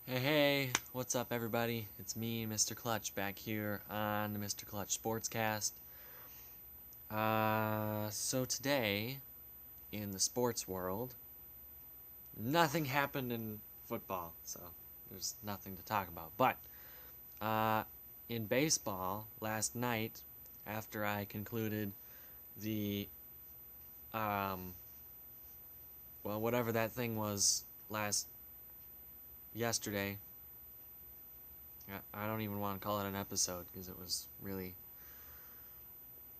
Hey, what's up, everybody? It's me, Mr. Clutch, back here on the Mr. Clutch Sportscast. So today, in the sports world, nothing happened in football, so there's nothing to talk about. But, uh, in baseball, last night, after I concluded the, um, well, whatever that thing was yesterday, I don't even want to call it an episode because it was really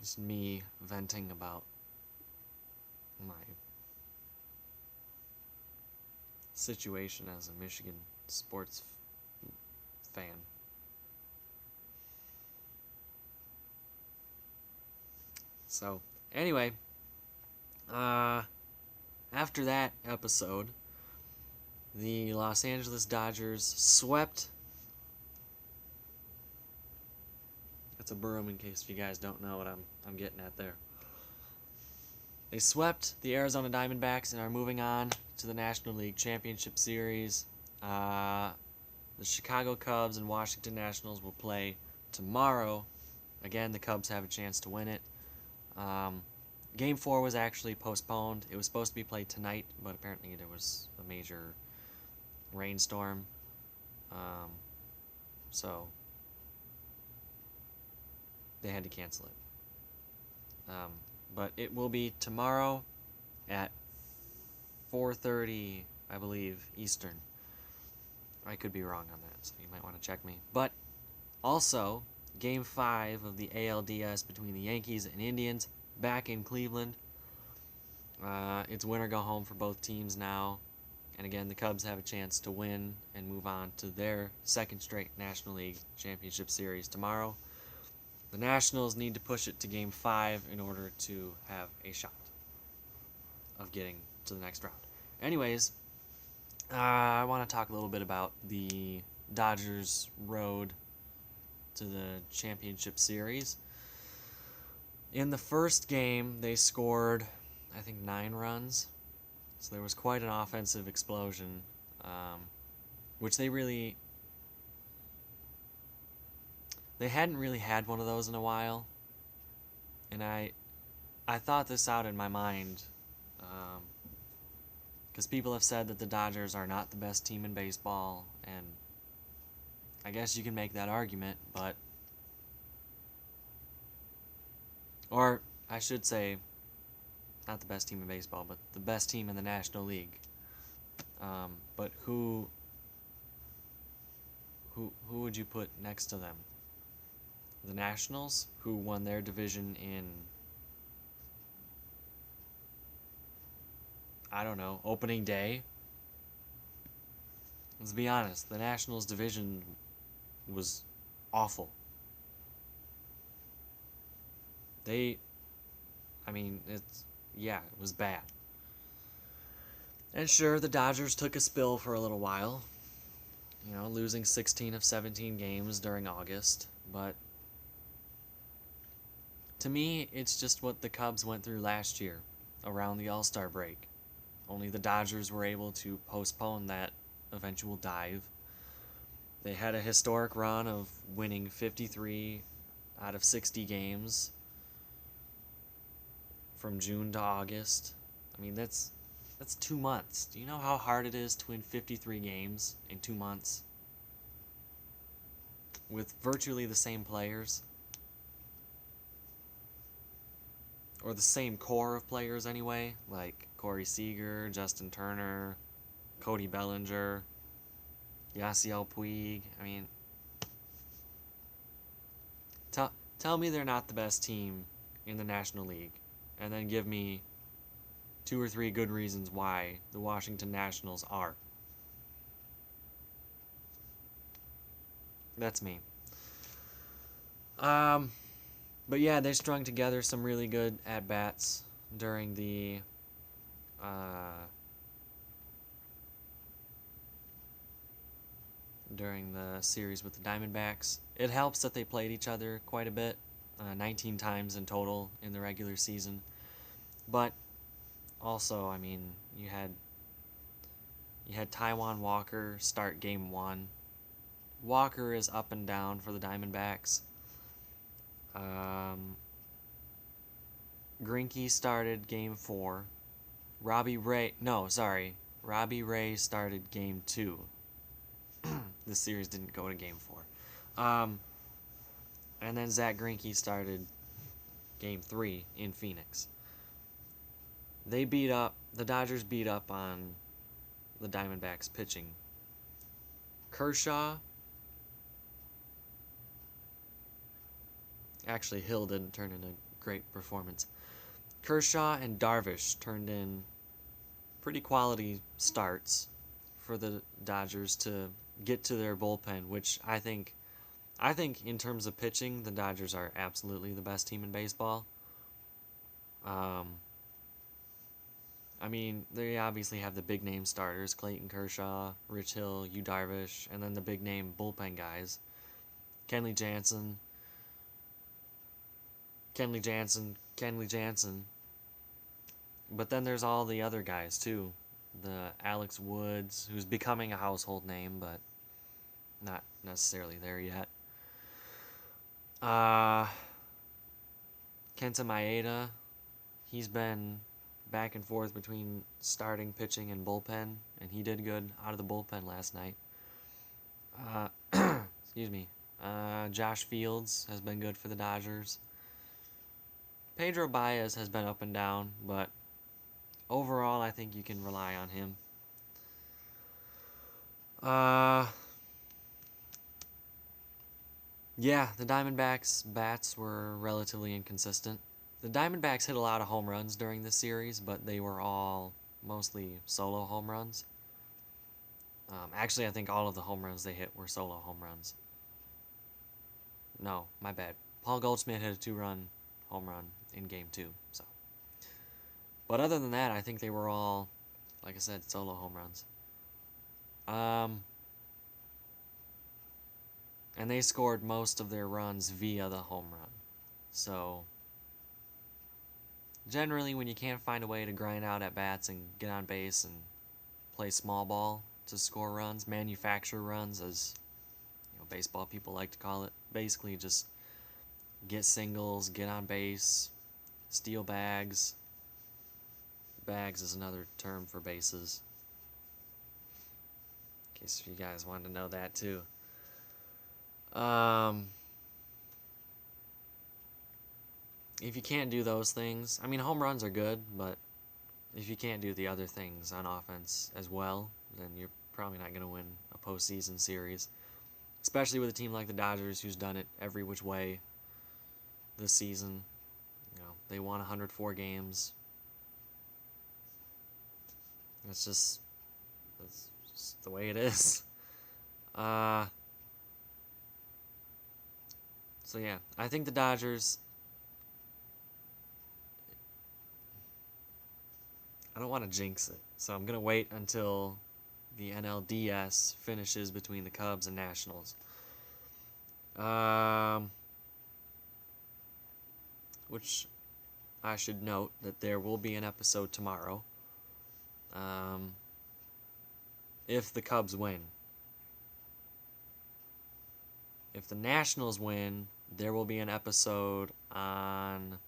just me venting about my situation as a Michigan sports fan. So, anyway, uh, after that episode, the Los Angeles Dodgers swept. That's a broom in case you guys don't know what I'm getting at there. They swept the Arizona Diamondbacks and are moving on to the National League Championship Series. The Chicago Cubs and Washington Nationals will play tomorrow. Again, the Cubs have a chance to win it. Game 4 was actually postponed. It was supposed to be played tonight, but apparently there was a major rainstorm. So they had to cancel it. But it will be tomorrow at 4:30, I believe, Eastern. I could be wrong on that, so you might want to check me. But also, Game 5 of the ALDS between the Yankees and Indians back in Cleveland. It's win or go home for both teams now. And again, the Cubs have a chance to win and move on to their second straight National League Championship Series tomorrow. The Nationals need to push it to Game 5 in order to have a shot of getting to the next round. Anyways, I want to talk a little bit about the Dodgers' road to the championship series. In the first game, they scored, I think, 9 runs. So there was quite an offensive explosion, which they hadn't really had one of those in a while. And I thought this out in my mind, because people have said that the Dodgers are not the best team in baseball, and I guess you can make that argument, but, or I should say, not the best team in baseball, but the best team in the National League. But who would you put next to them? The Nationals, who won their division in, I don't know, opening day? Let's be honest, the Nationals division was awful. It was bad. And sure, the Dodgers took a spill for a little while, losing 16 of 17 games during August, but to me, it's just what the Cubs went through last year around the All-Star break. Only the Dodgers were able to postpone that eventual dive. They had a historic run of winning 53 out of 60 games from June to August. I mean, that's 2 months. Do you know how hard it is to win 53 games in 2 months? With virtually the same players? Or the same core of players anyway, like Corey Seager, Justin Turner, Cody Bellinger, Yasiel Puig. I mean, tell me they're not the best team in the National League, and then give me 2 or 3 good reasons why the Washington Nationals are. That's me. But yeah, they strung together some really good at-bats during the series with the Diamondbacks. It helps that they played each other quite a bit, 19 times in total in the regular season. But also, I mean, you had You had Taijuan Walker start game 1. Walker is up and down for the Diamondbacks. Greinke started game 4. Robbie Ray started game 2. This series didn't go to game 4. And then Zach Greinke started game 3 in Phoenix. The Dodgers beat up on the Diamondbacks pitching. Actually, Hill didn't turn in a great performance. Kershaw and Darvish turned in pretty quality starts for the Dodgers to get to their bullpen, which I think in terms of pitching, the Dodgers are absolutely the best team in baseball. I mean, they obviously have the big name starters, Clayton Kershaw, Rich Hill, Yu Darvish, and then the big name bullpen guys, Kenley Jansen. But then there's all the other guys too. The Alex Woods, who's becoming a household name, but not necessarily there yet. Kenta Maeda, he's been back and forth between starting pitching and bullpen, and he did good out of the bullpen last night. Excuse me. Josh Fields has been good for the Dodgers. Pedro Baez has been up and down, but overall I think you can rely on him. Yeah, the Diamondbacks' bats were relatively inconsistent. The Diamondbacks hit a lot of home runs during this series, but they were all mostly solo home runs. Actually, I think all of the home runs they hit were solo home runs. No, my bad. Paul Goldschmidt hit a 2-run home run in Game 2. But other than that, I think they were all, like I said, solo home runs. And they scored most of their runs via the home run. So, generally, when you can't find a way to grind out at bats and get on base and play small ball to score runs, manufacture runs, as baseball people like to call it, basically just get singles, get on base, steal bags. Bags is another term for bases. In case you guys wanted to know that too. If you can't do those things, I mean, home runs are good, but if you can't do the other things on offense as well, then you're probably not going to win a postseason series. Especially with a team like the Dodgers, who's done it every which way this season. They won 104 games. That's just the way it is. So yeah, I think the Dodgers, I don't want to jinx it, so I'm going to wait until the NLDS finishes between the Cubs and Nationals. Which I should note that there will be an episode tomorrow. If the Cubs win. If the Nationals win, there will be an episode on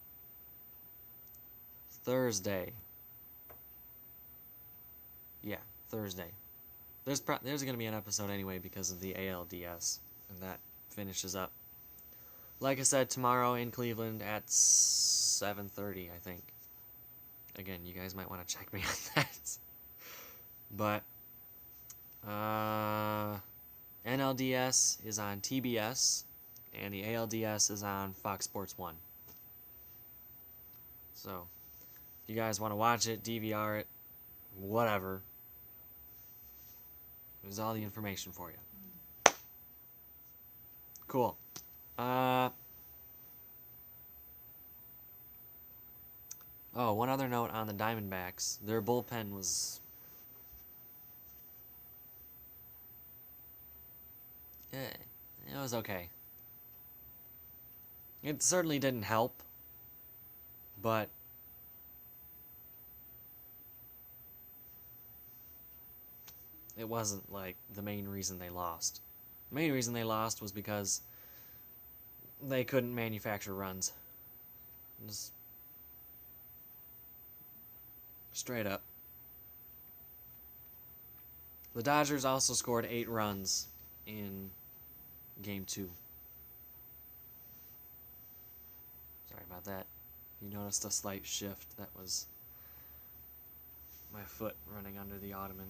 Thursday. Yeah, Thursday. There's going to be an episode anyway because of the ALDS, and that finishes up. Like I said, tomorrow in Cleveland at 7:30, I think. Again, you guys might want to check me on that. But NLDS is on TBS, and the ALDS is on Fox Sports 1. So, if you guys want to watch it, DVR it, whatever, there's all the information for you. Cool. One other note on the Diamondbacks. Their bullpen was... it was okay. It certainly didn't help, but it wasn't like the main reason they lost. The main reason they lost was because they couldn't manufacture runs. Just straight up. The Dodgers also scored 8 runs in Game 2. Sorry about that. You noticed a slight shift. That was my foot running under the ottoman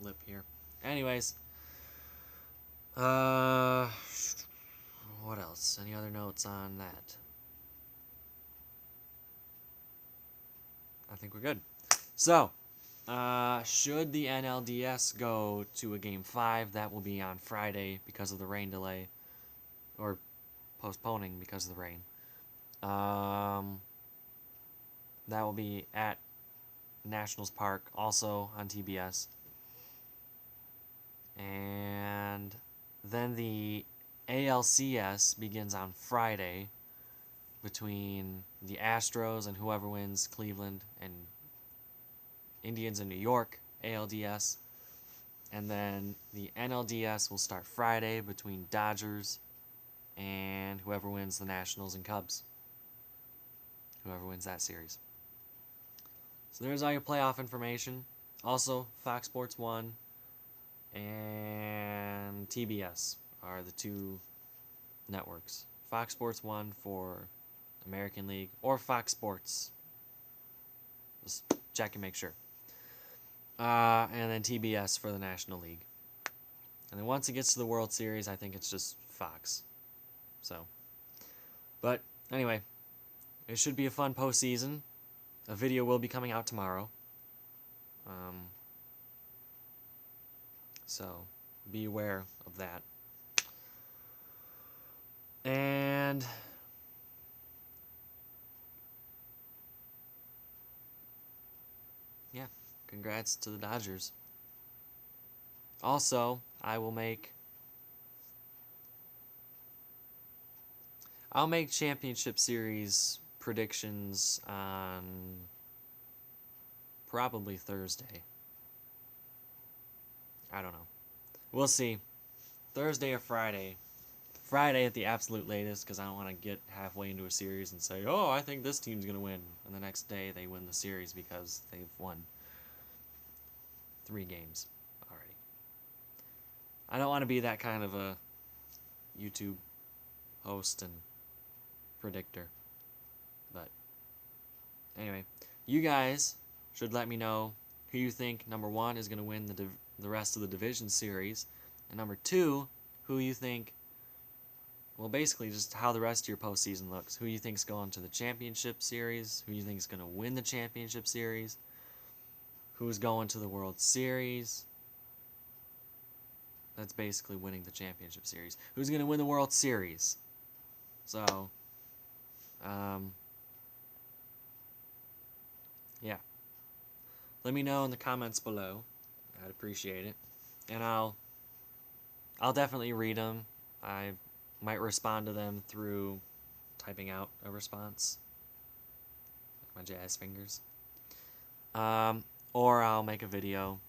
lip here. Anyways. What else? Any other notes on that? I think we're good. So, should the NLDS go to a Game 5, that will be on Friday because of the rain delay. Or postponing because of the rain. That will be at Nationals Park, also on TBS. And then the ALCS begins on Friday between the Astros and whoever wins Cleveland, and Indians in New York, ALDS. And then the NLDS will start Friday between Dodgers and whoever wins the Nationals and Cubs. Whoever wins that series. So there's all your playoff information. Also, Fox Sports 1 and TBS are the 2 networks. Fox Sports 1 for American League, or Fox Sports. Just check and make sure. And then TBS for the National League. And then once it gets to the World Series, I think it's just Fox. So, but anyway, it should be a fun postseason. A video will be coming out tomorrow. So, be aware of that. And yeah, congrats to the Dodgers. Also, I'll make championship series predictions on probably Thursday. I don't know. We'll see. Thursday or Friday. Friday at the absolute latest, because I don't want to get halfway into a series and say, oh, I think this team's going to win. And the next day they win the series because they've won 3 games already. I don't want to be that kind of a YouTube host and predictor. But anyway, you guys should let me know who you think, number 1, is going to win the rest of the division series, and number 2, who you think, well, basically just how the rest of your postseason looks. Who you think's going to the championship series, who you think's going to win the championship series, who's going to the World Series. That's basically winning the championship series. Who's going to win the World Series? So, yeah. Let me know in the comments below. I'd appreciate it. And I'll definitely read them. I might respond to them through typing out a response. Like my jazz fingers. Or I'll make a video.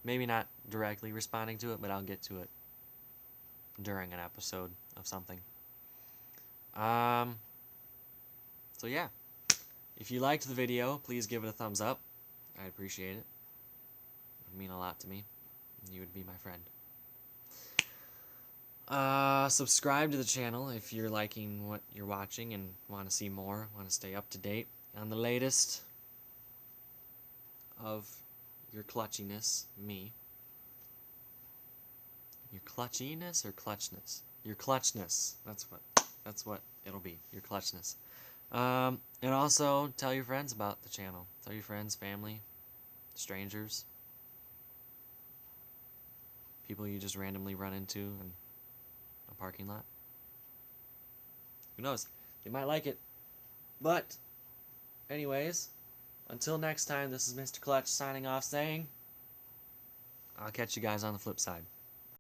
Maybe not directly responding to it, but I'll get to it during an episode of something. So yeah. If you liked the video, please give it a thumbs up. I'd appreciate it. It would mean a lot to me. You would be my friend. Subscribe to the channel if you're liking what you're watching and want to see more, want to stay up to date on the latest of your clutchiness, me. Your clutchiness or clutchness? Your clutchness. That's what it'll be. Your clutchness. And also tell your friends about the channel. Tell your friends, family, strangers, people you just randomly run into in a parking lot. Who knows? They might like it. But, anyways, until next time, this is Mr. Clutch signing off saying, I'll catch you guys on the flip side.